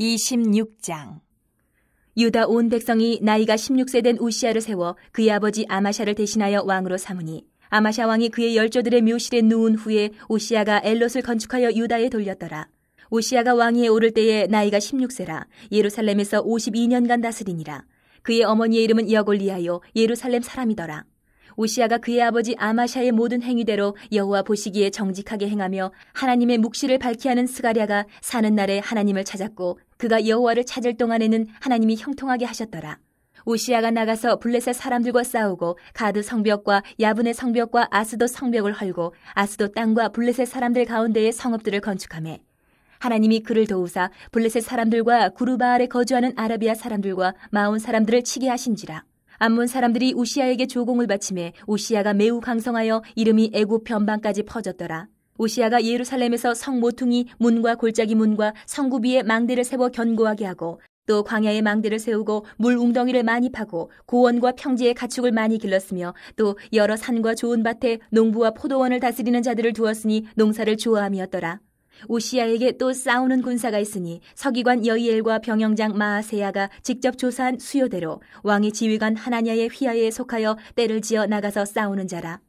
26장. 유다 온 백성이 나이가 16세 된 우시야를 세워 그의 아버지 아마샤를 대신하여 왕으로 삼으니 아마샤 왕이 그의 열조들의 묘실에 누운 후에 우시야가 엘롯을 건축하여 유다에 돌렸더라. 우시야가 왕위에 오를 때에 나이가 16세라 예루살렘에서 52년간 다스리니라. 그의 어머니의 이름은 여골리하요 예루살렘 사람이더라. 우시야가 그의 아버지 아마샤의 모든 행위대로 여호와 보시기에 정직하게 행하며 하나님의 묵시를 밝히 하는 스가랴가 사는 날에 하나님을 찾았고 그가 여호와를 찾을 동안에는 하나님이 형통하게 하셨더라. 우시야가 나가서 블레셋 사람들과 싸우고 가드 성벽과 야분의 성벽과 아스돗 성벽을 헐고 아스돗 땅과 블레셋 사람들 가운데에 성읍들을 건축하매 하나님이 그를 도우사 블레셋 사람들과 구르바알에 거주하는 아라비아 사람들과 마온 사람들을 치게 하신지라. 암몬 사람들이 우시야에게 조공을 바치매 우시야가 매우 강성하여 이름이 애굽 변방까지 퍼졌더라. 우시야가 예루살렘에서 성 모퉁이 문과 골짜기 문과 성굽 위에 망대를 세워 견고하게 하고 또 광야에 망대를 세우고 물 웅덩이를 많이 파고 고원과 평지에 가축을 많이 길렀으며 또 여러 산과 좋은 밭에 농부와 포도원을 다스리는 자들을 두었으니 농사를 좋아함이었더라. 우시야에게 또 싸우는 군사가 있으니 서기관 여이엘과 병영장 마아세야가 직접 조사한 수요대로 왕의 지휘관 하나냐의 휘하에 속하여 때를 지어 나가서 싸우는 자라.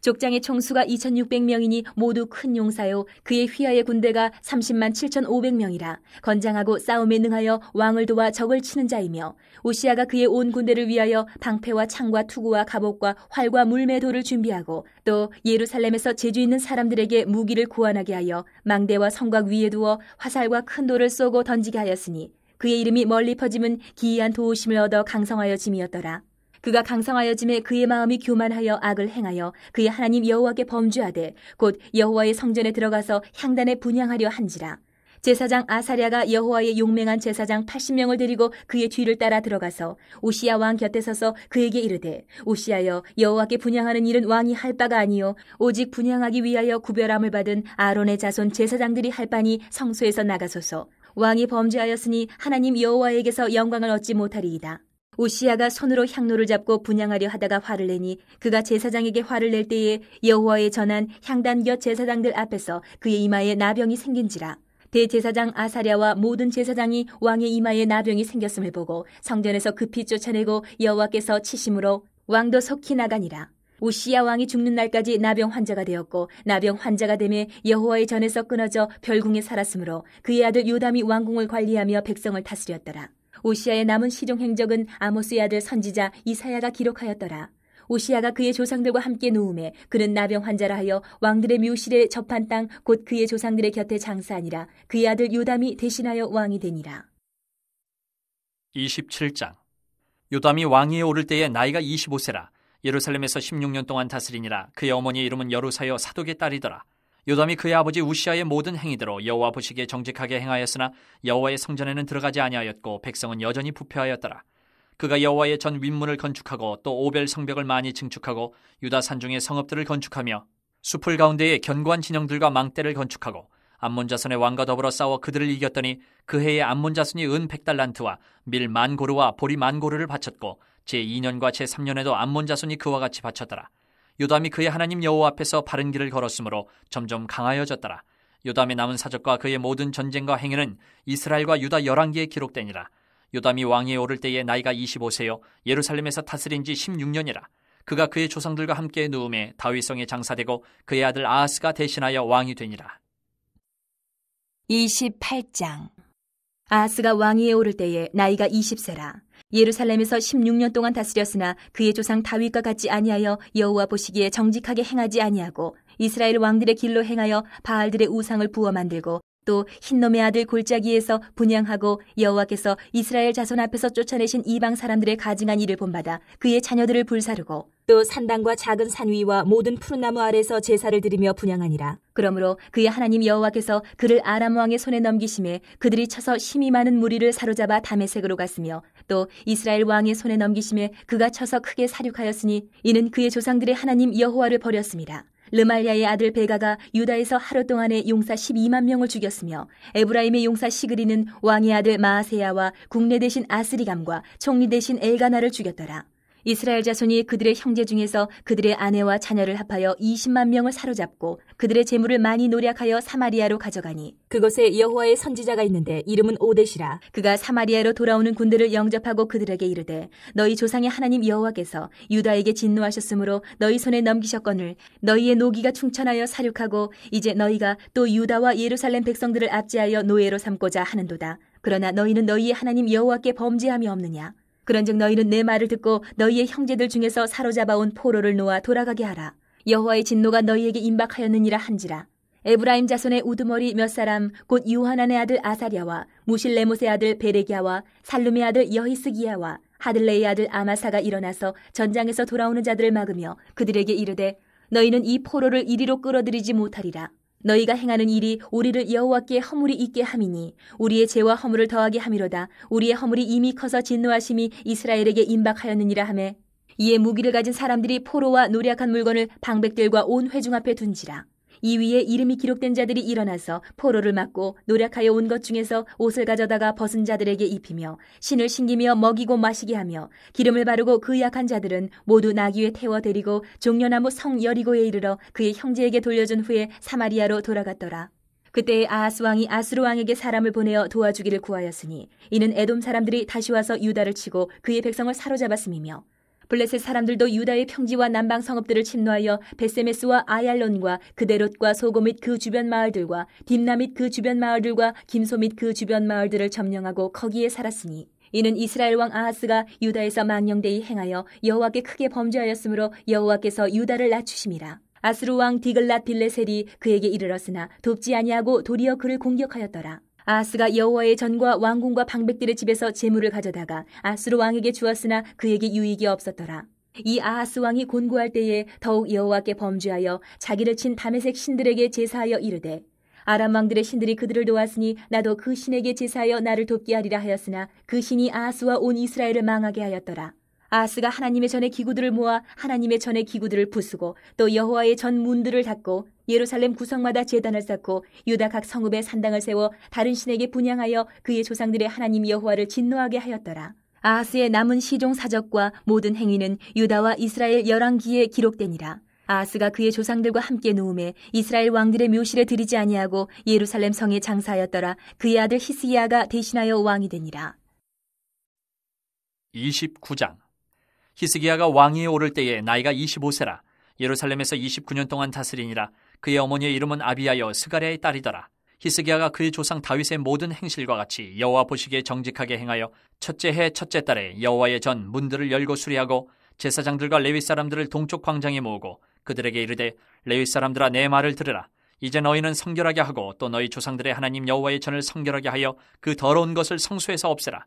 족장의 총수가 2600명이니 모두 큰 용사요 그의 휘하의 군대가 30만 7500명이라 건장하고 싸움에 능하여 왕을 도와 적을 치는 자이며 우시야가 그의 온 군대를 위하여 방패와 창과 투구와 갑옷과 활과 물매도를 준비하고 또 예루살렘에서 재주 있는 사람들에게 무기를 구원하게 하여 망대와 성곽 위에 두어 화살과 큰 돌을 쏘고 던지게 하였으니 그의 이름이 멀리 퍼짐은 기이한 도우심을 얻어 강성하여 짐이었더라. 그가 강성하여짐에 그의 마음이 교만하여 악을 행하여 그의 하나님 여호와께 범죄하되 곧 여호와의 성전에 들어가서 향단에 분향하려 한지라. 제사장 아사랴가 여호와의 용맹한 제사장 80명을 데리고 그의 뒤를 따라 들어가서 우시야 왕 곁에 서서 그에게 이르되 우시야여 여호와께 분향하는 일은 왕이 할 바가 아니요 오직 분향하기 위하여 구별함을 받은 아론의 자손 제사장들이 할 바니 성소에서 나가소서. 왕이 범죄하였으니 하나님 여호와에게서 영광을 얻지 못하리이다. 우시야가 손으로 향로를 잡고 분향하려 하다가 화를 내니 그가 제사장에게 화를 낼 때에 여호와의 전한 향단 곁 제사장들 앞에서 그의 이마에 나병이 생긴지라. 대제사장 아사랴와 모든 제사장이 왕의 이마에 나병이 생겼음을 보고 성전에서 급히 쫓아내고 여호와께서 치심으로 왕도 속히 나가니라. 우시야 왕이 죽는 날까지 나병 환자가 되었고 나병 환자가 되매 여호와의 전에서 끊어져 별궁에 살았으므로 그의 아들 요담이 왕궁을 관리하며 백성을 다스렸더라. 우시야의 남은 시종 행적은 아모스의 아들 선지자 이사야가 기록하였더라. 우시야가 그의 조상들과 함께 누움에 그는 나병 환자라 하여 왕들의 묘실에 접한 땅 곧 그의 조상들의 곁에 장사하니라. 그의 아들 요담이 대신하여 왕이 되니라. 27장. 요담이 왕위에 오를 때에 나이가 25세라 예루살렘에서 16년 동안 다스리니라. 그의 어머니의 이름은 여루사여 사독의 딸이더라. 요담이 그의 아버지 우시야의 모든 행위대로 여호와 보시기에 정직하게 행하였으나 여호와의 성전에는 들어가지 아니하였고 백성은 여전히 부패하였더라. 그가 여호와의 전 윗문을 건축하고 또 오벨 성벽을 많이 증축하고 유다 산중의 성읍들을 건축하며 숲을 가운데에 견고한 진영들과 망대를 건축하고 암몬 자손의 왕과 더불어 싸워 그들을 이겼더니 그 해에 암몬 자손이 은 100달란트와 밀 10,000고르와 보리 10,000고르를 바쳤고 제2년과 제3년에도 암몬 자손이 그와 같이 바쳤더라. 요담이 그의 하나님 여호와 앞에서 바른 길을 걸었으므로 점점 강하여졌더라. 요담의 남은 사적과 그의 모든 전쟁과 행위는 이스라엘과 유다 열왕기에 기록되니라. 요담이 왕위에 오를 때에 나이가 25세요 예루살렘에서 다스린 지 16년이라. 그가 그의 조상들과 함께 누움에 다윗성에 장사되고 그의 아들 아하스가 대신하여 왕이 되니라. 28장. 아하스가 왕위에 오를 때에 나이가 20세라. 예루살렘에서 16년 동안 다스렸으나 그의 조상 다윗과 같지 아니하여 여호와 보시기에 정직하게 행하지 아니하고 이스라엘 왕들의 길로 행하여 바알들의 우상을 부어 만들고 또 흰놈의 아들 골짜기에서 분향하고 여호와께서 이스라엘 자손 앞에서 쫓아내신 이방 사람들의 가증한 일을 본받아 그의 자녀들을 불사르고 또 산당과 작은 산 위와 모든 푸른 나무 아래서 제사를 드리며 분향하니라. 그러므로 그의 하나님 여호와께서 그를 아람 왕의 손에 넘기심에 그들이 쳐서 힘이 많은 무리를 사로잡아 다메섹으로 갔으며 또 이스라엘 왕의 손에 넘기심에 그가 쳐서 크게 사륙하였으니 이는 그의 조상들의 하나님 여호와를 버렸습니다. 르말야의 아들 베가가 유다에서 하루 동안에 용사 12만 명을 죽였으며 에브라임의 용사 시그리는 왕의 아들 마아세야와 국내 대신 아스리감과 총리 대신 엘가나를 죽였더라. 이스라엘 자손이 그들의 형제 중에서 그들의 아내와 자녀를 합하여 20만 명을 사로잡고 그들의 재물을 많이 노략하여 사마리아로 가져가니 그곳에 여호와의 선지자가 있는데 이름은 오뎃이라. 그가 사마리아로 돌아오는 군대를 영접하고 그들에게 이르되 너희 조상의 하나님 여호와께서 유다에게 진노하셨으므로 너희 손에 넘기셨거늘 너희의 노기가 충천하여 사륙하고 이제 너희가 또 유다와 예루살렘 백성들을 압제하여 노예로 삼고자 하는도다. 그러나 너희는 너희의 하나님 여호와께 범죄함이 없느냐? 그런즉 너희는 내 말을 듣고 너희의 형제들 중에서 사로잡아온 포로를 놓아 돌아가게 하라. 여호와의 진노가 너희에게 임박하였느니라 한지라. 에브라임 자손의 우두머리 몇 사람 곧 요하난의 아들 아사랴와 무실레못의 아들 베레기야와 살룸의 아들 여히스기야와 하들레의 아들 아마사가 일어나서 전장에서 돌아오는 자들을 막으며 그들에게 이르되 너희는 이 포로를 이리로 끌어들이지 못하리라. 너희가 행하는 일이 우리를 여호와께 허물이 있게 함이니 우리의 죄와 허물을 더하게 함이로다. 우리의 허물이 이미 커서 진노하심이 이스라엘에게 임박하였느니라 하매 이에 무기를 가진 사람들이 포로와 노략한 물건을 방백들과 온 회중 앞에 둔지라. 이 위에 이름이 기록된 자들이 일어나서 포로를 막고 노략하여 온 것 중에서 옷을 가져다가 벗은 자들에게 입히며 신을 신기며 먹이고 마시게 하며 기름을 바르고 그 약한 자들은 모두 나귀에 태워 데리고 종려나무 성 여리고에 이르러 그의 형제에게 돌려준 후에 사마리아로 돌아갔더라. 그때 아하스 왕이 아수르 왕에게 사람을 보내어 도와주기를 구하였으니 이는 에돔 사람들이 다시 와서 유다를 치고 그의 백성을 사로잡았음이며 블레셋 사람들도 유다의 평지와 남방 성읍들을 침노하여 베세메스와 아얄론과 그데롯과 소고 및 그 주변 마을들과 딥나 및 그 주변 마을들과 김소 및 그 주변 마을들을 점령하고 거기에 살았으니 이는 이스라엘 왕 아하스가 유다에서 망령되이 행하여 여호와께 크게 범죄하였으므로 여호와께서 유다를 낮추심이라. 아수르 왕 디글랏 빌레셀이 그에게 이르렀으나 돕지 아니하고 도리어 그를 공격하였더라. 아하스가 여호와의 전과 왕궁과 방백들의 집에서 재물을 가져다가 아수르 왕에게 주었으나 그에게 유익이 없었더라. 이 아하스 왕이 곤고할 때에 더욱 여호와께 범죄하여 자기를 친 다메섹 신들에게 제사하여 이르되 아람 왕들의 신들이 그들을 도왔으니 나도 그 신에게 제사하여 나를 돕게 하리라 하였으나 그 신이 아하스와 온 이스라엘을 망하게 하였더라. 아하스가 하나님의 전의 기구들을 모아 하나님의 전의 기구들을 부수고 또 여호와의 전 문들을 닫고 예루살렘 구성마다 제단을 쌓고 유다 각 성읍에 산당을 세워 다른 신에게 분향하여 그의 조상들의 하나님 여호와를 진노하게 하였더라. 아하스의 남은 시종 사적과 모든 행위는 유다와 이스라엘 열왕기에 기록되니라. 아하스가 그의 조상들과 함께 누움에 이스라엘 왕들의 묘실에 들이지 아니하고 예루살렘 성에 장사하였더라. 그의 아들 히스기야가 대신하여 왕이 되니라. 29장. 히스기야가 왕위에 오를 때에 나이가 25세라. 예루살렘에서 29년 동안 다스리니라. 그의 어머니의 이름은 아비야여 스가랴의 딸이더라. 히스기야가 그의 조상 다윗의 모든 행실과 같이 여호와 보시기에 정직하게 행하여 첫째 해 첫째 달에 여호와의 전 문들을 열고 수리하고 제사장들과 레위 사람들을 동쪽 광장에 모으고 그들에게 이르되 레위 사람들아 내 말을 들으라. 이제 너희는 성결하게 하고 또 너희 조상들의 하나님 여호와의 전을 성결하게 하여 그 더러운 것을 성소에서 없애라.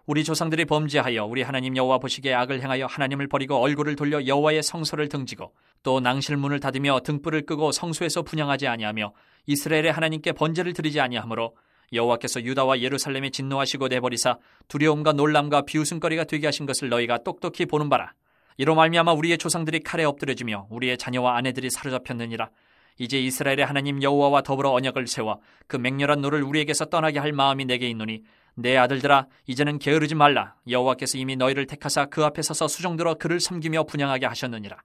우리 조상들이 범죄하여 우리 하나님 여호와 보시기에 악을 행하여 하나님을 버리고 얼굴을 돌려 여호와의 성소를 등지고 또 낭실문을 닫으며 등불을 끄고 성소에서 분향하지 아니하며 이스라엘의 하나님께 번제를 드리지 아니하므로 여호와께서 유다와 예루살렘에 진노하시고 내버리사 두려움과 놀람과 비웃음거리가 되게 하신 것을 너희가 똑똑히 보는 바라. 이로 말미암아 우리의 조상들이 칼에 엎드려지며 우리의 자녀와 아내들이 사로잡혔느니라. 이제 이스라엘의 하나님 여호와와 더불어 언약을 세워 그 맹렬한 노를 우리에게서 떠나게 할 마음이 내게 있노니 내 아들들아 이제는 게으르지 말라. 여호와께서 이미 너희를 택하사 그 앞에 서서 수종들어 그를 섬기며 분향하게 하셨느니라.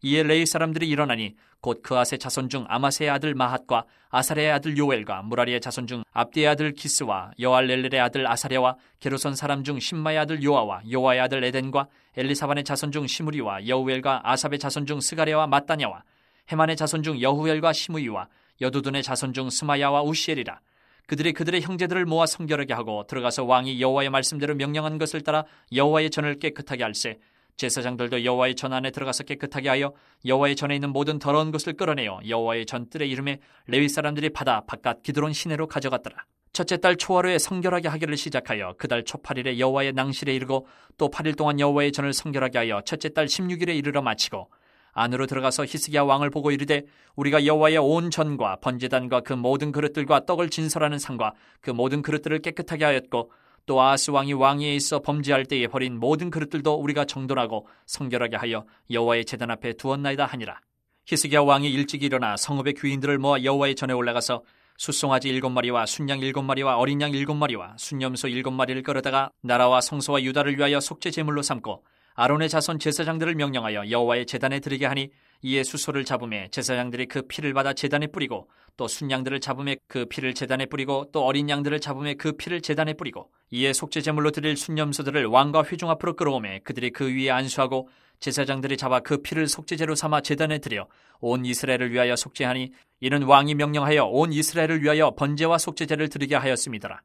이에 레위 사람들이 일어나니 곧 그아스의 자손 중 아마세의 아들 마핫과 아사랴의 아들 요엘과 무라리의 자손 중 압디의 아들 기스와 여알렐렐의 아들 아사랴와 게르손 사람 중 심마의 아들 요아와 요아의 아들 에덴과 엘리사반의 자손 중 시므리와 여우엘과 아삽의 자손 중 스가랴와 마따냐와 헤만의 자손 중 여후엘과 시므이와 여두둔의 자손 중 스마야와 우시엘이라. 그들이 그들의 형제들을 모아 성결하게 하고 들어가서 왕이 여호와의 말씀대로 명령한 것을 따라 여호와의 전을 깨끗하게 할세. 제사장들도 여호와의 전 안에 들어가서 깨끗하게 하여 여호와의 전에 있는 모든 더러운 것을 끌어내어 여호와의 전 뜰의 이름에 레위 사람들이 받아 바깥 기드론 시내로 가져갔더라. 첫째 달 초하루에 성결하게 하기를 시작하여 그 달 초 8일에 여호와의 낭실에 이르고 또 8일 동안 여호와의 전을 성결하게 하여 첫째 달 16일에 이르러 마치고 안으로 들어가서 히스기야 왕을 보고 이르되 우리가 여호와의 온 전과 번제단과 그 모든 그릇들과 떡을 진설하는 상과 그 모든 그릇들을 깨끗하게 하였고 또 아하스 왕이 왕위에 있어 범죄할 때에 버린 모든 그릇들도 우리가 정돈하고 성결하게 하여 여호와의 제단 앞에 두었나이다 하니라. 히스기야 왕이 일찍 일어나 성읍의 귀인들을 모아 여호와의 전에 올라가서 숫송아지 7마리와 순양 7마리와 어린 양 7마리와 순염소 7마리를 끌어다가 나라와 성소와 유다를 위하여 속죄 제물로 삼고 아론의 자손 제사장들을 명령하여 여호와의 제단에 드리게 하니 이에 수소를 잡음에 제사장들이 그 피를 받아 제단에 뿌리고 또 순양들을 잡음에 그 피를 제단에 뿌리고 또 어린 양들을 잡음에 그 피를 제단에 뿌리고 이에 속죄 제물로 드릴 순염소들을 왕과 회중 앞으로 끌어오매 그들이 그 위에 안수하고 제사장들이 잡아 그 피를 속죄제로 삼아 제단에 드려 온 이스라엘을 위하여 속죄하니 이는 왕이 명령하여 온 이스라엘을 위하여 번제와 속죄제를 드리게 하였음이더라.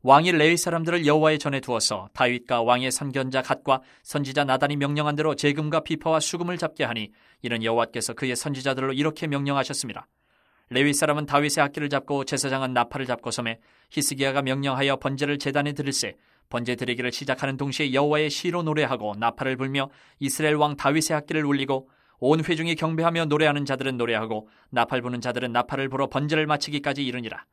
왕이 레위 사람들을 여호와의 전에 두어서 다윗과 왕의 선견자 갓과 선지자 나단이 명령한 대로 재금과 비파와 수금을 잡게 하니 이는 여호와께서 그의 선지자들로 이렇게 명령하셨습니다. 레위 사람은 다윗의 악기를 잡고 제사장은 나팔을 잡고 섬에 히스기야가 명령하여 번제를 제단에 드릴새 번제 드리기를 시작하는 동시에 여호와의 시로 노래하고 나팔을 불며 이스라엘 왕 다윗의 악기를 울리고 온 회중이 경배하며 노래하는 자들은 노래하고 나팔 부는 자들은 나팔을 불어 번제를 마치기까지 이르니라.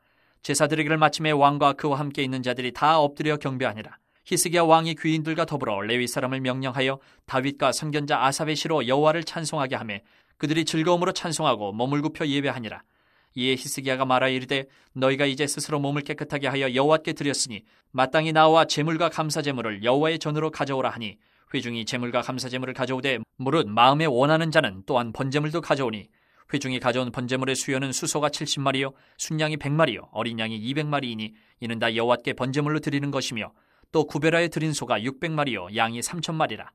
제사 드리기를 마침에 왕과 그와 함께 있는 자들이 다 엎드려 경배하니라. 히스기야 왕이 귀인들과 더불어 레위 사람을 명령하여 다윗과 선견자 아삽의 시로 여호와를 찬송하게 하매 그들이 즐거움으로 찬송하고 몸을 굽혀 예배하니라. 이에 히스기야가 말하여 이르되 너희가 이제 스스로 몸을 깨끗하게 하여 여호와께 드렸으니 마땅히 나와 제물과 감사제물을 여호와의 전으로 가져오라 하니 회중이 제물과 감사제물을 가져오되 무릇 마음에 원하는 자는 또한 번제물도 가져오니 회중이 가져온 번제물의 수요는 수소가 70마리요 순양이 100마리요 어린 양이 200마리이니 이는 다 여호와께 번제물로 드리는 것이며 또 구별하여 드린 소가 600마리요 양이 3,000마리라.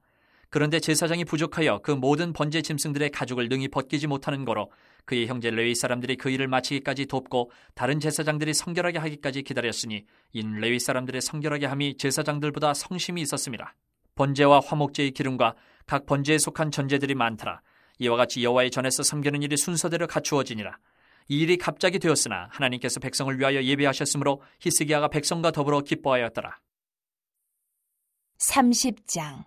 그런데 제사장이 부족하여 그 모든 번제 짐승들의 가죽을 능히 벗기지 못하는 거로 그의 형제 레위 사람들이 그 일을 마치기까지 돕고 다른 제사장들이 성결하게 하기까지 기다렸으니 이는 레위 사람들의 성결하게 함이 제사장들보다 성심이 있었습니다. 번제와 화목제의 기름과 각 번제에 속한 전제들이 많더라. 이와 같이 여호와의 전에서 섬기는 일이 순서대로 갖추어지니라. 이 일이 갑자기 되었으나 하나님께서 백성을 위하여 예비하셨으므로 히스기야가 백성과 더불어 기뻐하였더라. 30장.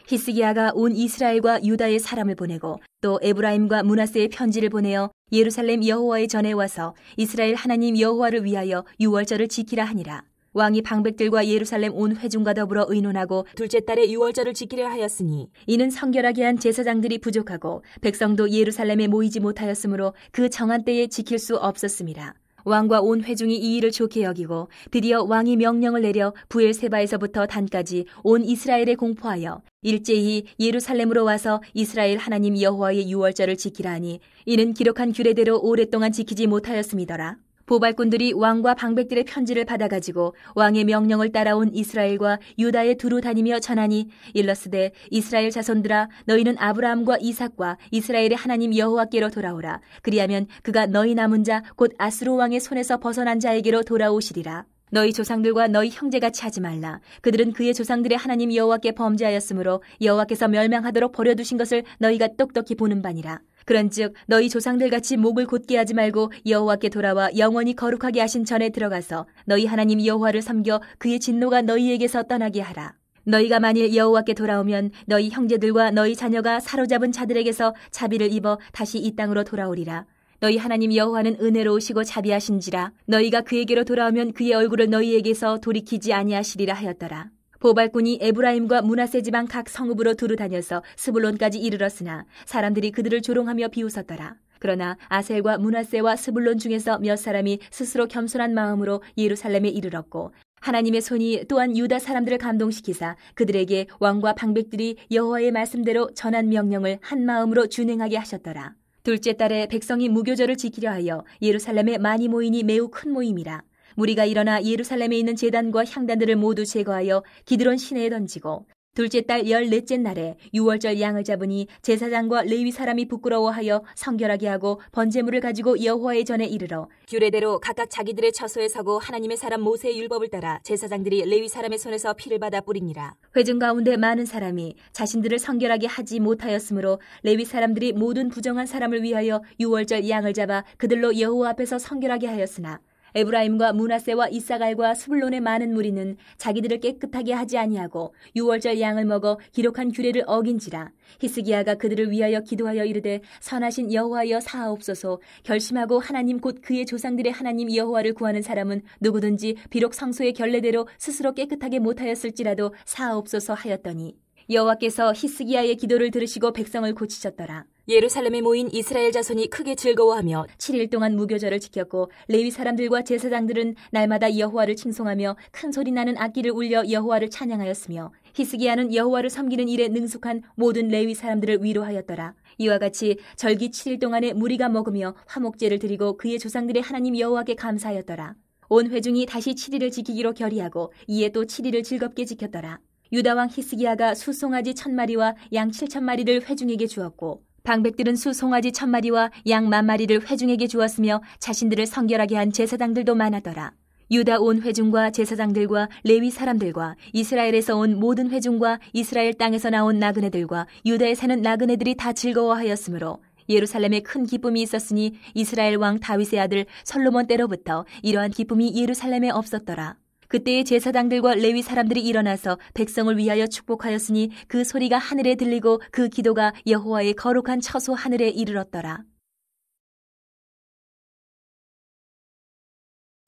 히스기야가 온 이스라엘과 유다의 사람을 보내고 또 에브라임과 므낫세의 편지를 보내어 예루살렘 여호와의 전에 와서 이스라엘 하나님 여호와를 위하여 유월절을 지키라 하니라. 왕이 방백들과 예루살렘 온 회중과 더불어 의논하고 둘째 달에 유월절을 지키려 하였으니 이는 성결하게 한 제사장들이 부족하고 백성도 예루살렘에 모이지 못하였으므로 그 정한 때에 지킬 수 없었습니다. 왕과 온 회중이 이 일을 좋게 여기고 드디어 왕이 명령을 내려 부엘세바에서부터 단까지 온 이스라엘에 공포하여 일제히 예루살렘으로 와서 이스라엘 하나님 여호와의 유월절을 지키라 하니 이는 기록한 규례대로 오랫동안 지키지 못하였음이더라. 보발꾼들이 왕과 방백들의 편지를 받아가지고 왕의 명령을 따라온 이스라엘과 유다에 두루 다니며 전하니 일러스되 이스라엘 자손들아 너희는 아브라함과 이삭과 이스라엘의 하나님 여호와께로 돌아오라. 그리하면 그가 너희 남은 자 곧 아스로 왕의 손에서 벗어난 자에게로 돌아오시리라. 너희 조상들과 너희 형제같이 하지 말라. 그들은 그의 조상들의 하나님 여호와께 범죄하였으므로 여호와께서 멸망하도록 버려두신 것을 너희가 똑똑히 보는 바니라. 그런즉 너희 조상들같이 목을 곧게 하지 말고 여호와께 돌아와 영원히 거룩하게 하신 전에 들어가서 너희 하나님 여호와를 섬겨 그의 진노가 너희에게서 떠나게 하라. 너희가 만일 여호와께 돌아오면 너희 형제들과 너희 자녀가 사로잡은 자들에게서 자비를 입어 다시 이 땅으로 돌아오리라. 너희 하나님 여호와는 은혜로우시고 자비하신지라 너희가 그에게로 돌아오면 그의 얼굴을 너희에게서 돌이키지 아니하시리라 하였더라. 보발꾼이 에브라임과 므낫세 지방 각 성읍으로 두루 다녀서 스불론까지 이르렀으나 사람들이 그들을 조롱하며 비웃었더라. 그러나 아셀과 므낫세와 스불론 중에서 몇 사람이 스스로 겸손한 마음으로 예루살렘에 이르렀고 하나님의 손이 또한 유다 사람들을 감동시키사 그들에게 왕과 방백들이 여호와의 말씀대로 전한 명령을 한 마음으로 준행하게 하셨더라. 둘째 달에 백성이 무교절을 지키려 하여 예루살렘에 많이 모이니 매우 큰 모임이라. 무리가 일어나 예루살렘에 있는 제단과 향단들을 모두 제거하여 기드론 시내에 던지고 둘째 달 14째 날에 유월절 양을 잡으니 제사장과 레위 사람이 부끄러워하여 성결하게 하고 번제물을 가지고 여호와의 전에 이르러 규례대로 각각 자기들의 처소에 서고 하나님의 사람 모세의 율법을 따라 제사장들이 레위 사람의 손에서 피를 받아 뿌리니라. 회중 가운데 많은 사람이 자신들을 성결하게 하지 못하였으므로 레위 사람들이 모든 부정한 사람을 위하여 유월절 양을 잡아 그들로 여호와 앞에서 성결하게 하였으나 에브라임과 므낫세와 이사갈과 스불론의 많은 무리는 자기들을 깨끗하게 하지 아니하고 유월절 양을 먹어 기록한 규례를 어긴지라. 히스기야가 그들을 위하여 기도하여 이르되 선하신 여호와여 사하옵소서. 결심하고 하나님 곧 그의 조상들의 하나님 여호와를 구하는 사람은 누구든지 비록 성소의 결례대로 스스로 깨끗하게 못하였을지라도 사하옵소서 하였더니 여호와께서 히스기야의 기도를 들으시고 백성을 고치셨더라. 예루살렘에 모인 이스라엘 자손이 크게 즐거워하며 7일 동안 무교절을 지켰고 레위 사람들과 제사장들은 날마다 여호와를 칭송하며 큰 소리 나는 악기를 울려 여호와를 찬양하였으며 히스기야는 여호와를 섬기는 일에 능숙한 모든 레위 사람들을 위로하였더라. 이와 같이 절기 7일 동안에 무리가 먹으며 화목제를 드리고 그의 조상들의 하나님 여호와께 감사하였더라. 온 회중이 다시 7일을 지키기로 결의하고 이에 또 7일을 즐겁게 지켰더라. 유다왕 히스기야가 수송아지 1000마리와 양 7000마리를 회중에게 주었고 방백들은 수송아지 1000마리와 양 10,000마리를 회중에게 주었으며 자신들을 성결하게 한 제사장들도 많았더라. 유다 온 회중과 제사장들과 레위 사람들과 이스라엘에서 온 모든 회중과 이스라엘 땅에서 나온 나그네들과 유다에 사는 나그네들이 다 즐거워하였으므로 예루살렘에 큰 기쁨이 있었으니 이스라엘 왕 다윗의 아들 솔로몬 때로부터 이러한 기쁨이 예루살렘에 없었더라. 그때의 제사장들과 레위 사람들이 일어나서 백성을 위하여 축복하였으니 그 소리가 하늘에 들리고 그 기도가 여호와의 거룩한 처소 하늘에 이르렀더라.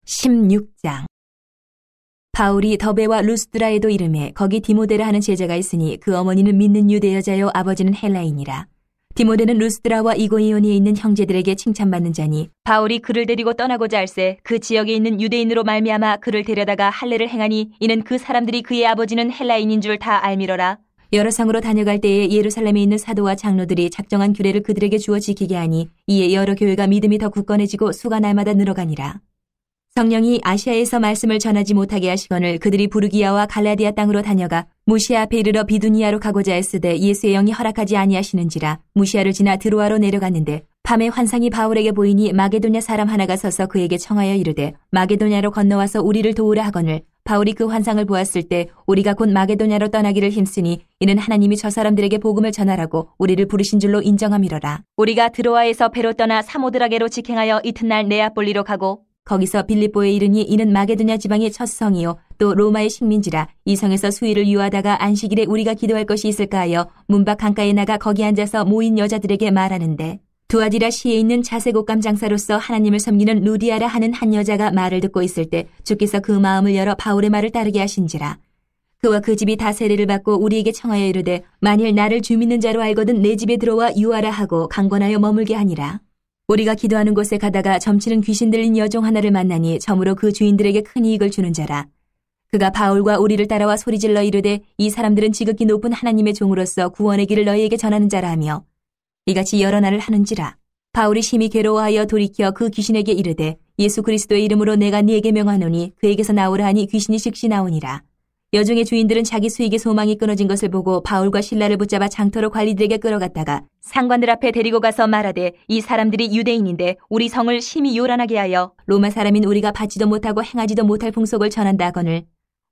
16장. 바울이 더베와 루스드라에도 이르매 거기 디모데라 하는 제자가 있으니 그 어머니는 믿는 유대 여자요 아버지는 헬라인이라. 디모데는 루스드라와 이고니온에 있는 형제들에게 칭찬받는 자니 바울이 그를 데리고 떠나고자 할새 그 지역에 있는 유대인으로 말미암아 그를 데려다가 할례를 행하니 이는 그 사람들이 그의 아버지는 헬라인인 줄 다 알미러라. 여러 상으로 다녀갈 때에 예루살렘에 있는 사도와 장로들이 작정한 규례를 그들에게 주어 지키게 하니 이에 여러 교회가 믿음이 더 굳건해지고 수가 날마다 늘어가니라. 성령이 아시아에서 말씀을 전하지 못하게 하시거늘 그들이 부르기아와 갈라디아 땅으로 다녀가 무시아 앞에 이르러 비두니아로 가고자 했으되 예수의 영이 허락하지 아니하시는지라. 무시아를 지나 드로아로 내려갔는데 밤에 환상이 바울에게 보이니 마게도냐 사람 하나가 서서 그에게 청하여 이르되 마게도냐로 건너와서 우리를 도우라 하거늘 바울이 그 환상을 보았을 때 우리가 곧 마게도냐로 떠나기를 힘쓰니 이는 하나님이 저 사람들에게 복음을 전하라고 우리를 부르신 줄로 인정함이로라. 우리가 드로아에서 배로 떠나 사모드라게로 직행하여 이튿날 네아폴리로 가고 거기서 빌립보에 이르니 이는 마게도냐 지방의 첫 성이요 또 로마의 식민지라. 이 성에서 수일을 유하다가 안식일에 우리가 기도할 것이 있을까 하여 문밖 강가에 나가 거기 앉아서 모인 여자들에게 말하는데 두아디라 시에 있는 자색옷감 장사로서 하나님을 섬기는 루디아라 하는 한 여자가 말을 듣고 있을 때 주께서 그 마음을 열어 바울의 말을 따르게 하신지라. 그와 그 집이 다 세례를 받고 우리에게 청하여 이르되 만일 나를 주 믿는 자로 알거든 내 집에 들어와 유하라 하고 강권하여 머물게 하니라. 우리가 기도하는 곳에 가다가 점치는 귀신 들린 여종 하나를 만나니 점으로 그 주인들에게 큰 이익을 주는 자라. 그가 바울과 우리를 따라와 소리질러 이르되 이 사람들은 지극히 높은 하나님의 종으로서 구원의 길을 너희에게 전하는 자라 하며 이같이 여러 날을 하는지라. 바울이 심히 괴로워하여 돌이켜 그 귀신에게 이르되 예수 그리스도의 이름으로 내가 네게 명하노니 그에게서 나오라 하니 귀신이 즉시 나오니라. 여종의 주인들은 자기 수익의 소망이 끊어진 것을 보고 바울과 실라를 붙잡아 장터로 관리들에게 끌어갔다가 상관들 앞에 데리고 가서 말하되 이 사람들이 유대인인데 우리 성을 심히 요란하게 하여 로마 사람인 우리가 받지도 못하고 행하지도 못할 풍속을 전한다 하거늘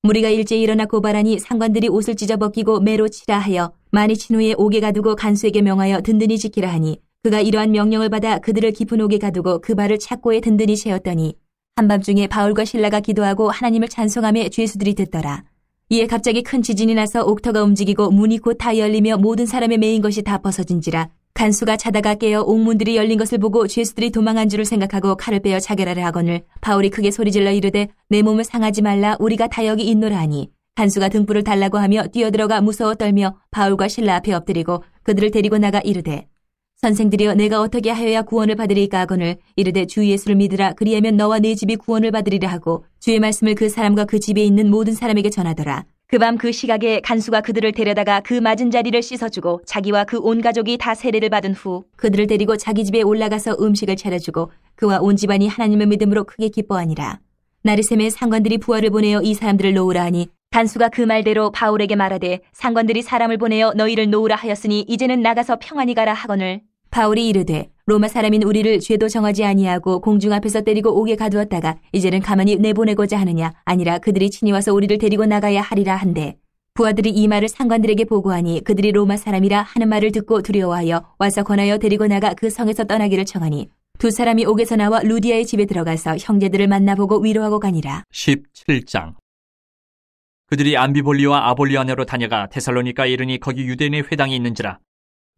무리가 일제히 일어나 고발하니 상관들이 옷을 찢어 벗기고 매로 치라 하여 많이 친 후에 옥에 가두고 간수에게 명하여 든든히 지키라 하니 그가 이러한 명령을 받아 그들을 깊은 옥에 가두고 그 발을 착고에 든든히 채웠더니 한밤중에 바울과 실라가 기도하고 하나님을 찬송하며 죄수들이 듣더라. 이에 갑자기 큰 지진이 나서 옥터가 움직이고 문이 곧 다 열리며 모든 사람의 매인 것이 다 벗어진지라. 간수가 자다가 깨어 옥문들이 열린 것을 보고 죄수들이 도망한 줄을 생각하고 칼을 빼어 자결하려 하거늘 바울이 크게 소리질러 이르되 내 몸을 상하지 말라 우리가 다 여기 있노라 하니 간수가 등불을 달라고 하며 뛰어들어가 무서워 떨며 바울과 실라 앞에 엎드리고 그들을 데리고 나가 이르되 선생들이여 내가 어떻게 하여야 구원을 받으리까 하거늘 이르되 주 예수를 믿으라 그리하면 너와 네 집이 구원을 받으리라 하고 주의 말씀을 그 사람과 그 집에 있는 모든 사람에게 전하더라. 그 밤 그 시각에 간수가 그들을 데려다가 그 맞은 자리를 씻어주고 자기와 그 온 가족이 다 세례를 받은 후 그들을 데리고 자기 집에 올라가서 음식을 차려주고 그와 온 집안이 하나님을 믿음으로 크게 기뻐하니라. 나르셈의 상관들이 부하를 보내어 이 사람들을 놓으라 하니 간수가 그 말대로 바울에게 말하되 상관들이 사람을 보내어 너희를 놓으라 하였으니 이제는 나가서 평안히 가라 하거늘 바울이 이르되 로마 사람인 우리를 죄도 정하지 아니하고 공중 앞에서 때리고 옥에 가두었다가 이제는 가만히 내보내고자 하느냐 아니라 그들이 친히 와서 우리를 데리고 나가야 하리라 한데 부하들이 이 말을 상관들에게 보고하니 그들이 로마 사람이라 하는 말을 듣고 두려워하여 와서 권하여 데리고 나가 그 성에서 떠나기를 청하니 두 사람이 옥에서 나와 루디아의 집에 들어가서 형제들을 만나보고 위로하고 가니라. 17장. 그들이 암비볼리와 아볼리아네로 다녀가 데살로니가에 이르니 거기 유대인의 회당이 있는지라.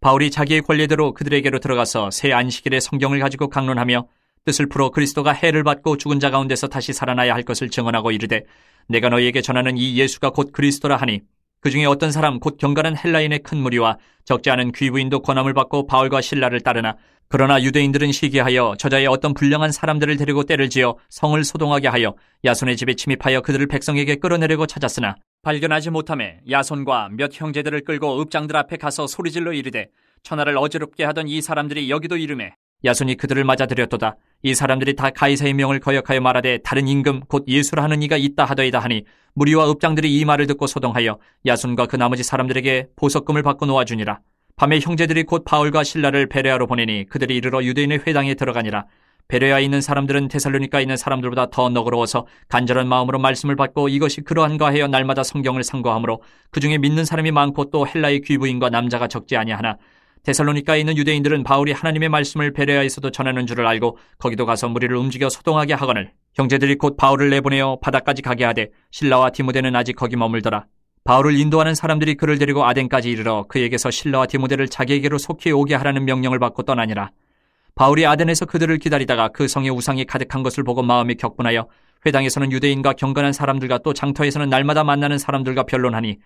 바울이 자기의 권례대로 그들에게로 들어가서 새 안식일에 성경을 가지고 강론하며 뜻을 풀어 그리스도가 해를 받고 죽은 자 가운데서 다시 살아나야 할 것을 증언하고 이르되 내가 너희에게 전하는 이 예수가 곧 그리스도라 하니 그 중에 어떤 사람 곧 경건한 헬라인의 큰 무리와 적지 않은 귀부인도 권함을 받고 바울과 실라를 따르나 그러나 유대인들은 시기하여 저자의 어떤 불량한 사람들을 데리고 때를 지어 성을 소동하게 하여 야손의 집에 침입하여 그들을 백성에게 끌어내려고 찾았으나 발견하지 못하매 야손과 몇 형제들을 끌고 읍장들 앞에 가서 소리질러 이르되 천하를 어지럽게 하던 이 사람들이 여기도 이르매 야손이 그들을 맞아들였도다. 이 사람들이 다 가이사의 명을 거역하여 말하되 다른 임금 곧 예수라 하는 이가 있다 하더이다 하니 무리와 읍장들이 이 말을 듣고 소동하여 야손과 그 나머지 사람들에게 보석금을 받고 놓아주니라. 밤에 형제들이 곧 바울과 실라를 베레아로 보내니 그들이 이르러 유대인의 회당에 들어가니라. 베레아에 있는 사람들은 데살로니가에 있는 사람들보다 더 너그러워서 간절한 마음으로 말씀을 받고 이것이 그러한가 하여 날마다 성경을 상고하므로 그중에 믿는 사람이 많고 또 헬라의 귀부인과 남자가 적지 아니하나 데살로니가에 있는 유대인들은 바울이 하나님의 말씀을 베레아에서도 전하는 줄을 알고 거기도 가서 무리를 움직여 소동하게 하거늘 형제들이 곧 바울을 내보내어 바다까지 가게 하되 실라와 디모데는 아직 거기 머물더라. 바울을 인도하는 사람들이 그를 데리고 아덴까지 이르러 그에게서 실라와 디모데를 자기에게로 속히 오게 하라는 명령을 받고 떠나니라. 바울이 아덴에서 그들을 기다리다가 그 성에 우상이 가득한 것을 보고 마음이 격분하여 회당에서는 유대인과 경건한 사람들과 또 장터에서는 날마다 만나는 사람들과 변론하니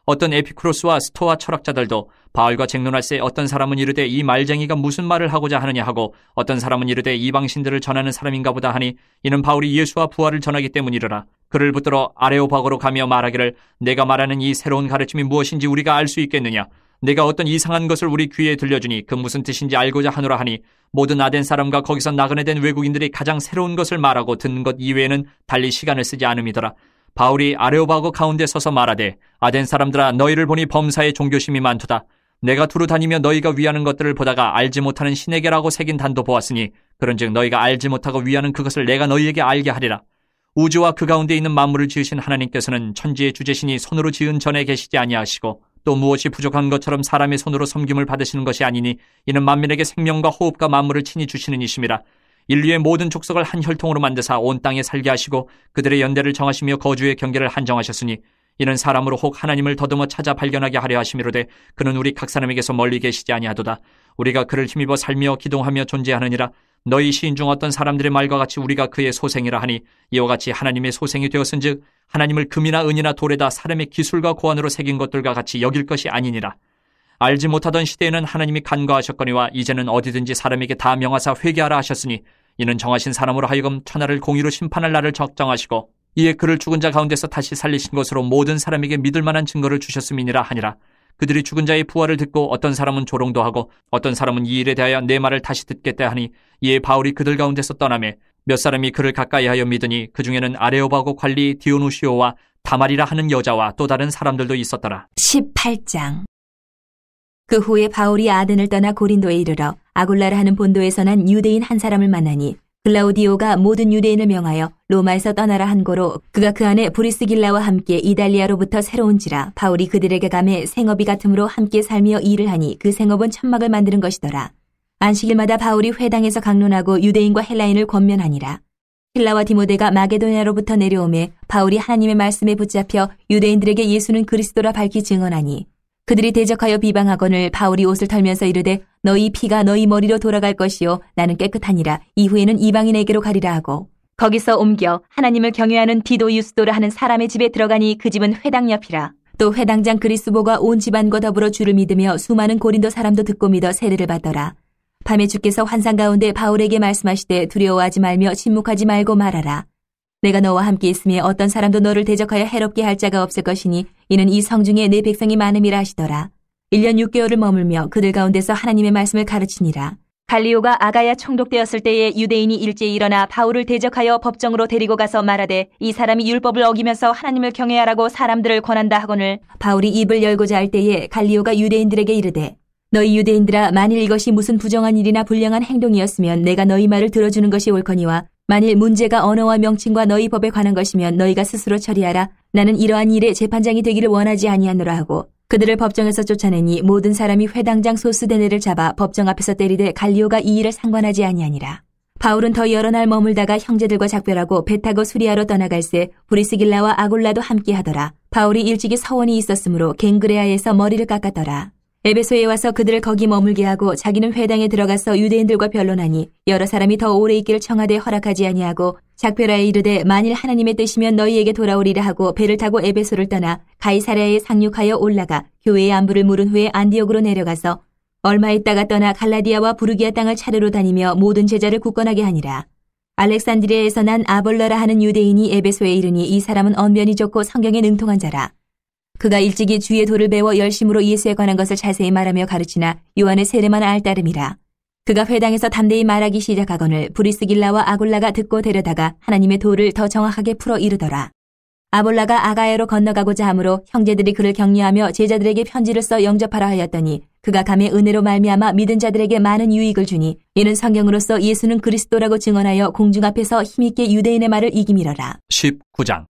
어떤 에피쿠로스와 스토아 철학자들도 바울과 쟁론할새 어떤 사람은 이르되 이 말쟁이가 무슨 말을 하고자 하느냐 하고 어떤 사람은 이르되 이방신들을 전하는 사람인가 보다 하니 이는 바울이 예수와 부활을 전하기 때문이르라. 그를 붙들어 아레오바고로 가며 말하기를 내가 말하는 이 새로운 가르침이 무엇인지 우리가 알 수 있겠느냐. 내가 어떤 이상한 것을 우리 귀에 들려주니 그 무슨 뜻인지 알고자 하노라 하니 모든 아덴 사람과 거기서 나그네 된 외국인들이 가장 새로운 것을 말하고 듣는 것 이외에는 달리 시간을 쓰지 않음이더라. 바울이 아레오바고 가운데 서서 말하되 아덴 사람들아 너희를 보니 범사에 종교심이 많도다. 내가 두루 다니며 너희가 위하는 것들을 보다가 알지 못하는 신에게라고 새긴 단도 보았으니 그런즉 너희가 알지 못하고 위하는 그것을 내가 너희에게 알게 하리라. 우주와 그 가운데 있는 만물을 지으신 하나님께서는 천지의 주제신이 손으로 지은 전에 계시지 아니하시고 또 무엇이 부족한 것처럼 사람의 손으로 섬김을 받으시는 것이 아니니 이는 만민에게 생명과 호흡과 만물을 친히 주시는 이심이라. 인류의 모든 족속을 한 혈통으로 만드사 온 땅에 살게 하시고 그들의 연대를 정하시며 거주의 경계를 한정하셨으니 이는 사람으로 혹 하나님을 더듬어 찾아 발견하게 하려 하심이로되 그는 우리 각 사람에게서 멀리 계시지 아니하도다. 우리가 그를 힘입어 살며 기동하며 존재하느니라. 너희 시인 중 어떤 사람들의 말과 같이 우리가 그의 소생이라 하니 이와 같이 하나님의 소생이 되었은즉 하나님을 금이나 은이나 돌에다 사람의 기술과 고안으로 새긴 것들과 같이 여길 것이 아니니라. 알지 못하던 시대에는 하나님이 간과하셨거니와 이제는 어디든지 사람에게 다 명하사 회개하라 하셨으니 이는 정하신 사람으로 하여금 천하를 공의로 심판할 날을 적정하시고 이에 그를 죽은 자 가운데서 다시 살리신 것으로 모든 사람에게 믿을 만한 증거를 주셨음이니라 하니라. 그들이 죽은 자의 부활을 듣고 어떤 사람은 조롱도 하고 어떤 사람은 이 일에 대하여 내 말을 다시 듣겠다 하니 이에 바울이 그들 가운데서 떠나매 몇 사람이 그를 가까이하여 믿으니 그중에는 아레오바고 관리 디오누시오와 다말이라 하는 여자와 또 다른 사람들도 있었더라. 18장. 그 후에 바울이 아덴을 떠나 고린도에 이르러 아굴라라 하는 본도에서 난 유대인 한 사람을 만나니 글라우디오가 모든 유대인을 명하여 로마에서 떠나라 한 고로 그가 그 안에 브리스길라와 함께 이달리아로부터 새로운지라. 바울이 그들에게 가매 생업이 같으므로 함께 살며 일을 하니 그 생업은 천막을 만드는 것이더라. 안식일마다 바울이 회당에서 강론하고 유대인과 헬라인을 권면하니라. 실라와 디모데가 마게도냐로부터 내려오매 바울이 하나님의 말씀에 붙잡혀 유대인들에게 예수는 그리스도라 밝히 증언하니 그들이 대적하여 비방하거늘 바울이 옷을 털면서 이르되 너희 피가 너희 머리로 돌아갈 것이요 나는 깨끗하니라. 이후에는 이방인에게로 가리라 하고 거기서 옮겨 하나님을 경외하는 디도 유스도라 하는 사람의 집에 들어가니 그 집은 회당 옆이라. 또 회당장 그리스보가 온 집안과 더불어 주를 믿으며 수많은 고린도 사람도 듣고 믿어 세례를 받더라. 밤에 주께서 환상 가운데 바울에게 말씀하시되 두려워하지 말며 침묵하지 말고 말하라. 내가 너와 함께 있으며 어떤 사람도 너를 대적하여 해롭게 할 자가 없을 것이니 이는 이 성중에 내 백성이 많음이라 하시더라. 1년 6개월을 머물며 그들 가운데서 하나님의 말씀을 가르치니라. 갈리오가 아가야 총독되었을 때에 유대인이 일제히 일어나 바울을 대적하여 법정으로 데리고 가서 말하되 이 사람이 율법을 어기면서 하나님을 경외하라고 사람들을 권한다 하거늘 바울이 입을 열고자 할 때에 갈리오가 유대인들에게 이르되 너희 유대인들아 만일 이것이 무슨 부정한 일이나 불량한 행동이었으면 내가 너희 말을 들어주는 것이 옳거니와 만일 문제가 언어와 명칭과 너희 법에 관한 것이면 너희가 스스로 처리하라. 나는 이러한 일에 재판장이 되기를 원하지 아니하노라 하고 그들을 법정에서 쫓아내니 모든 사람이 회당장 소스데네를 잡아 법정 앞에서 때리되 갈리오가 이 일을 상관하지 아니하니라. 바울은 더 여러 날 머물다가 형제들과 작별하고 배 타고 수리아로 떠나갈새 브리스길라와 아굴라도 함께 하더라. 바울이 일찍이 서원이 있었으므로 갱그레아에서 머리를 깎았더라. 에베소에 와서 그들을 거기 머물게 하고 자기는 회당에 들어가서 유대인들과 변론하니 여러 사람이 더 오래 있기를 청하되 허락하지 아니하고 작별하에 이르되 만일 하나님의 뜻이면 너희에게 돌아오리라 하고 배를 타고 에베소를 떠나 가이사랴에 상륙하여 올라가 교회의 안부를 물은 후에 안디옥으로 내려가서 얼마 있다가 떠나 갈라디아와 부르기아 땅을 차례로 다니며 모든 제자를 굳건하게 하니라. 알렉산드리아에서 난 아볼러라 하는 유대인이 에베소에 이르니 이 사람은 언변이 좋고 성경에 능통한 자라. 그가 일찍이 주의 도를 배워 열심으로 예수에 관한 것을 자세히 말하며 가르치나 요한의 세례만 알 따름이라. 그가 회당에서 담대히 말하기 시작하거늘 브리스길라와 아굴라가 듣고 데려다가 하나님의 도를 더 정확하게 풀어 이르더라. 아볼라가 아가야로 건너가고자 하므로 형제들이 그를 격려하며 제자들에게 편지를 써 영접하라 하였더니 그가 감히 은혜로 말미암아 믿은 자들에게 많은 유익을 주니 이는 성경으로서 예수는 그리스도라고 증언하여 공중 앞에서 힘있게 유대인의 말을 이기미러라. 19장.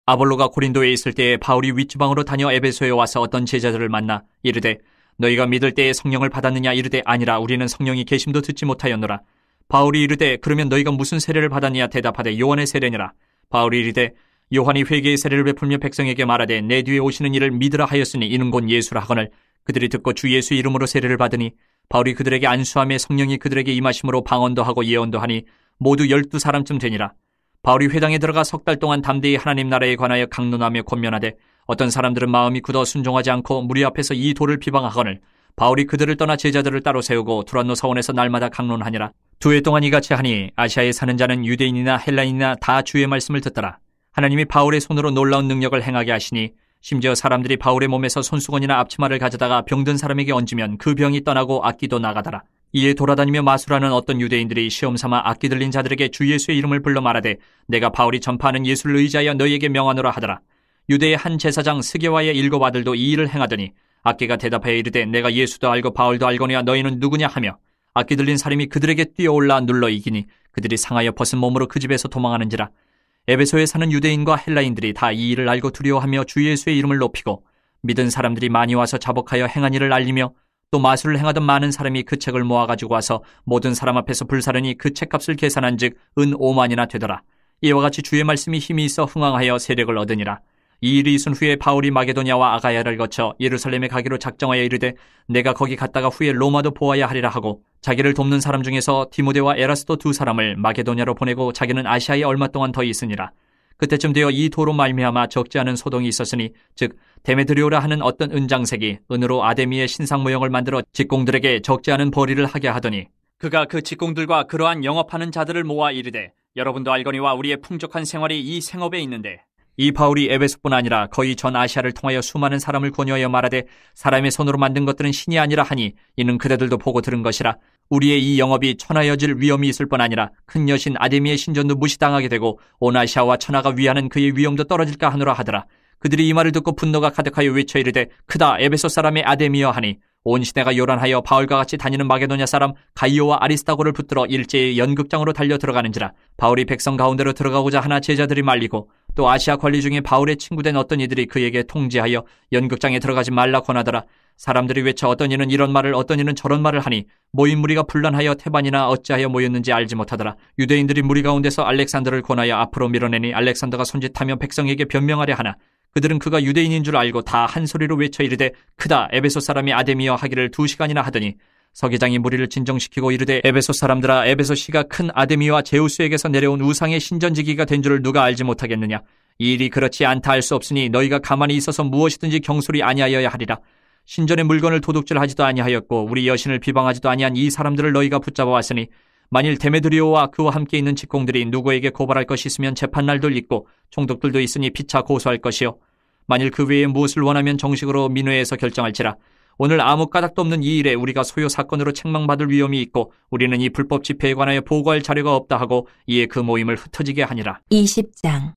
아볼로가 고린도에 있을 때에 바울이 윗지방으로 다녀 에베소에 와서 어떤 제자들을 만나 이르되 너희가 믿을 때에 성령을 받았느냐 이르되 아니라 우리는 성령이 계심도 듣지 못하였노라. 바울이 이르되 그러면 너희가 무슨 세례를 받았느냐 대답하되 요한의 세례니라. 바울이 이르되 요한이 회개의 세례를 베풀며 백성에게 말하되 내 뒤에 오시는 이를 믿으라 하였으니 이는 곧 예수라 하거늘 그들이 듣고 주 예수 이름으로 세례를 받으니 바울이 그들에게 안수하며 성령이 그들에게 임하심으로 방언도 하고 예언도 하니 모두 12사람쯤 되니라. 바울이 회당에 들어가 3달 동안 담대히 하나님 나라에 관하여 강론하며 권면하되 어떤 사람들은 마음이 굳어 순종하지 않고 무리 앞에서 이 도를 비방하거늘 바울이 그들을 떠나 제자들을 따로 세우고 두란노 서원에서 날마다 강론하니라. 2해 동안 이같이 하니 아시아에 사는 자는 유대인이나 헬라인이나 다 주의 말씀을 듣더라. 하나님이 바울의 손으로 놀라운 능력을 행하게 하시니 심지어 사람들이 바울의 몸에서 손수건이나 앞치마를 가져다가 병든 사람에게 얹으면 그 병이 떠나고 악기도 나가더라. 이에 돌아다니며 마술하는 어떤 유대인들이 시험삼아 악기 들린 자들에게 주 예수의 이름을 불러 말하되 내가 바울이 전파하는 예수를 의지하여 너희에게 명하노라 하더라. 유대의 한 제사장 스게와의 7 아들도 이 일을 행하더니 악기가 대답하여 이르되 내가 예수도 알고 바울도 알거니와 너희는 누구냐 하며 악기 들린 사람이 그들에게 뛰어올라 눌러 이기니 그들이 상하여 벗은 몸으로 그 집에서 도망하는지라. 에베소에 사는 유대인과 헬라인들이 다 이 일을 알고 두려워하며 주 예수의 이름을 높이고 믿은 사람들이 많이 와서 자복하여 행한 일을 알리며 또 마술을 행하던 많은 사람이 그 책을 모아가지고 와서 모든 사람 앞에서 불사르니 그 책값을 계산한 즉 은 5만이나 되더라. 이와 같이 주의 말씀이 힘이 있어 흥왕하여 세력을 얻으니라. 이 일이 있은 후에 바울이 마게도냐와 아가야를 거쳐 예루살렘에 가기로 작정하여 이르되 내가 거기 갔다가 후에 로마도 보아야 하리라 하고 자기를 돕는 사람 중에서 디모데와 에라스도 2 사람을 마게도냐로 보내고 자기는 아시아에 얼마 동안 더 있으니라. 그때쯤 되어 이 도로 말미암아 적지 않은 소동이 있었으니 즉 데메드리오라 하는 어떤 은장색이 은으로 아데미의 신상 모형을 만들어 직공들에게 적지 않은 벌이를 하게 하더니 그가 그 직공들과 그러한 영업하는 자들을 모아 이르되 여러분도 알거니와 우리의 풍족한 생활이 이 생업에 있는데 이 바울이 에베소뿐 아니라 거의 전 아시아를 통하여 수많은 사람을 권유하여 말하되 사람의 손으로 만든 것들은 신이 아니라 하니 이는 그대들도 보고 들은 것이라. 우리의 이 영업이 천하여질 위험이 있을 뿐 아니라 큰 여신 아데미의 신전도 무시당하게 되고 온 아시아와 천하가 위하는 그의 위엄도 떨어질까 하노라 하더라. 그들이 이 말을 듣고 분노가 가득하여 외쳐 이르되 크다 에베소 사람의 아데미여 하니 온 시내가 요란하여 바울과 같이 다니는 마게도냐 사람 가이오와 아리스다고를 붙들어 일제히 연극장으로 달려 들어가는지라. 바울이 백성 가운데로 들어가고자 하나 제자들이 말리고 또 아시아 관리 중에 바울의 친구된 어떤 이들이 그에게 통지하여 연극장에 들어가지 말라 권하더라. 사람들이 외쳐 어떤 이는 이런 말을 어떤 이는 저런 말을 하니 모인 무리가 분란하여 태반이나 어찌하여 모였는지 알지 못하더라. 유대인들이 무리 가운데서 알렉산더를 권하여 앞으로 밀어내니 알렉산더가 손짓하며 백성에게 변명하려 하나 그들은 그가 유대인인 줄 알고 다 한 소리로 외쳐 이르되 크다 에베소 사람이 아데미여 하기를 2시간이나 하더니 서기장이 무리를 진정시키고 이르되 에베소 사람들아 에베소시가 큰 아데미와 제우스에게서 내려온 우상의 신전지기가 된 줄을 누가 알지 못하겠느냐. 이 일이 그렇지 않다 할 수 없으니 너희가 가만히 있어서 무엇이든지 경솔히 아니하여야 하리라. 신전의 물건을 도둑질하지도 아니하였고 우리 여신을 비방하지도 아니한 이 사람들을 너희가 붙잡아 왔으니 만일 데메드리오와 그와 함께 있는 직공들이 누구에게 고발할 것이 있으면 재판날도 있고 총독들도 있으니 피차 고소할 것이요 만일 그 외에 무엇을 원하면 정식으로 민회에서 결정할지라. 오늘 아무 까닭도 없는 이 일에 우리가 소요 사건으로 책망받을 위험이 있고 우리는 이 불법 집회에 관하여 보고할 자료가 없다 하고 이에 그 모임을 흩어지게 하니라. 20장.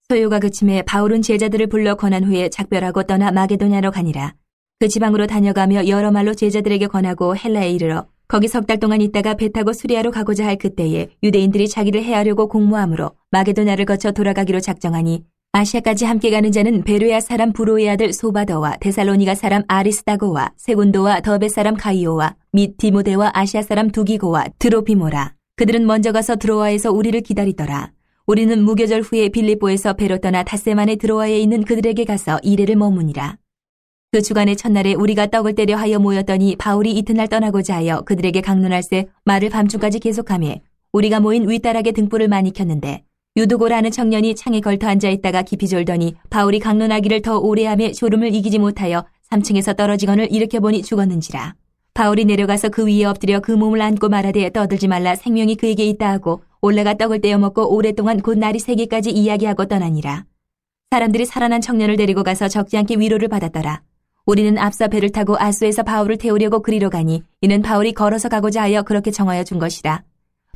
소요가 그침에 바울은 제자들을 불러 권한 후에 작별하고 떠나 마게도냐로 가니라. 그 지방으로 다녀가며 여러 말로 제자들에게 권하고 헬라에 이르러 거기 3달 동안 있다가 배 타고 수리아로 가고자 할 그때에 유대인들이 자기를 해하려고 공모하므로 마게도냐를 거쳐 돌아가기로 작정하니 아시아까지 함께 가는 자는 베르야 사람 브로의 아들 소바더와 데살로니가 사람 아리스다고와 세군도와 더베 사람 가이오와 및 디모데와 아시아 사람 두기고와 드로피모라. 그들은 먼저 가서 드로아에서 우리를 기다리더라. 우리는 무교절 후에 빌립보에서 배로 떠나 닷새만에 드로아에 있는 그들에게 가서 이레를 머무니라. 그 주간의 첫날에 우리가 떡을 때려 하여 모였더니 바울이 이튿날 떠나고자 하여 그들에게 강론할새 말을 밤중까지 계속하며 우리가 모인 윗다락에 등불을 많이 켰는데 유두고라는 청년이 창에 걸터 앉아있다가 깊이 졸더니 바울이 강론하기를 더 오래하며 졸음을 이기지 못하여 3층에서 떨어지거늘 일으켜보니 죽었는지라. 바울이 내려가서 그 위에 엎드려 그 몸을 안고 말하되 떠들지 말라 생명이 그에게 있다 하고 올라가 떡을 떼어 먹고 오랫동안 곧 날이 새기까지 이야기하고 떠나니라. 사람들이 살아난 청년을 데리고 가서 적지 않게 위로를 받았더라. 우리는 앞서 배를 타고 아소에서 바울을 태우려고 그리로 가니 이는 바울이 걸어서 가고자 하여 그렇게 정하여 준 것이라.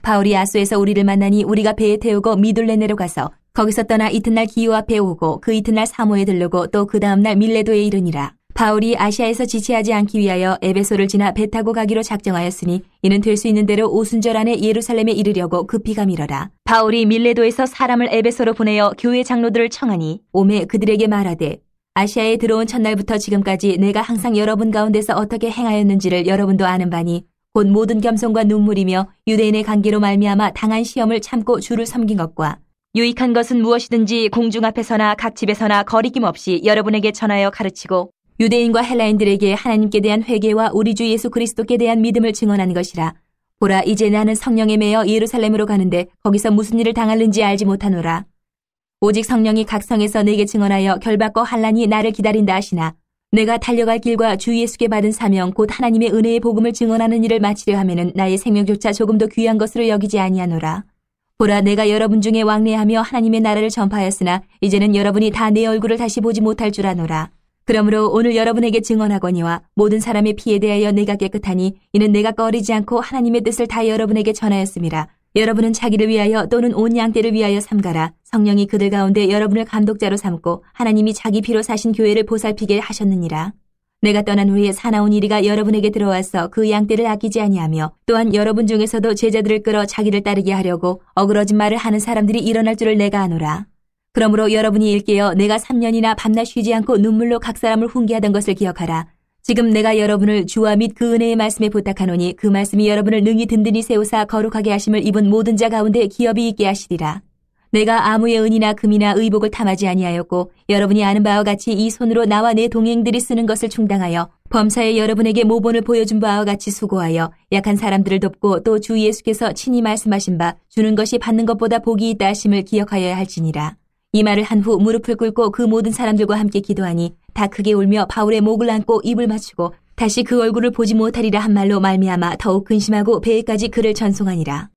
바울이 아소에서 우리를 만나니 우리가 배에 태우고 미둘레네로 가서 거기서 떠나 이튿날 기호 앞에 오고 그 이튿날 사모에 들르고 또 그 다음날 밀레도에 이르니라. 바울이 아시아에서 지체하지 않기 위하여 에베소를 지나 배 타고 가기로 작정하였으니 이는 될 수 있는 대로 오순절 안에 예루살렘에 이르려고 급히 가미러라. 바울이 밀레도에서 사람을 에베소로 보내어 교회 장로들을 청하니 오매 그들에게 말하되 아시아에 들어온 첫날부터 지금까지 내가 항상 여러분 가운데서 어떻게 행하였는지를 여러분도 아는 바니 곧 모든 겸손과 눈물이며 유대인의 관계로 말미암아 당한 시험을 참고 주를 섬긴 것과 유익한 것은 무엇이든지 공중 앞에서나 각 집에서나 거리낌 없이 여러분에게 전하여 가르치고 유대인과 헬라인들에게 하나님께 대한 회개와 우리 주 예수 그리스도께 대한 믿음을 증언한 것이라. 보라, 이제 나는 성령에 매여 예루살렘으로 가는데 거기서 무슨 일을 당할는지 알지 못하노라. 오직 성령이 각 성에서 내게 증언하여 결박과 환난이 나를 기다린다 하시나 내가 달려갈 길과 주 예수께 받은 사명 곧 하나님의 은혜의 복음을 증언하는 일을 마치려 하면은 나의 생명조차 조금도 귀한 것으로 여기지 아니하노라. 보라, 내가 여러분 중에 왕래하며 하나님의 나라를 전파하였으나 이제는 여러분이 다 내 얼굴을 다시 보지 못할 줄 아노라. 그러므로 오늘 여러분에게 증언하거니와 모든 사람의 피에 대하여 내가 깨끗하니 이는 내가 꺼리지 않고 하나님의 뜻을 다 여러분에게 전하였음이라. 여러분은 자기를 위하여 또는 온 양떼를 위하여 삼가라. 성령이 그들 가운데 여러분을 감독자로 삼고 하나님이 자기 피로 사신 교회를 보살피게 하셨느니라. 내가 떠난 후에 사나운 이리가 여러분에게 들어와서 그 양떼를 아끼지 아니하며 또한 여러분 중에서도 제자들을 끌어 자기를 따르게 하려고 어그러진 말을 하는 사람들이 일어날 줄을 내가 아노라. 그러므로 여러분이 일깨어 내가 3년이나 밤낮 쉬지 않고 눈물로 각 사람을 훈계하던 것을 기억하라. 지금 내가 여러분을 주와 및 그 은혜의 말씀에 부탁하노니 그 말씀이 여러분을 능히 든든히 세우사 거룩하게 하심을 입은 모든 자 가운데 기업이 있게 하시리라. 내가 아무의 은이나 금이나 의복을 탐하지 아니하였고 여러분이 아는 바와 같이 이 손으로 나와 내 동행들이 쓰는 것을 충당하여 범사에 여러분에게 모본을 보여준 바와 같이 수고하여 약한 사람들을 돕고 또 주 예수께서 친히 말씀하신 바 주는 것이 받는 것보다 복이 있다 하심을 기억하여야 할지니라. 이 말을 한 후 무릎을 꿇고 그 모든 사람들과 함께 기도하니 다 크게 울며 바울의 목을 안고 입을 맞추고 다시 그 얼굴을 보지 못하리라 한 말로 말미암아 더욱 근심하고 배에까지 그를 전송하니라.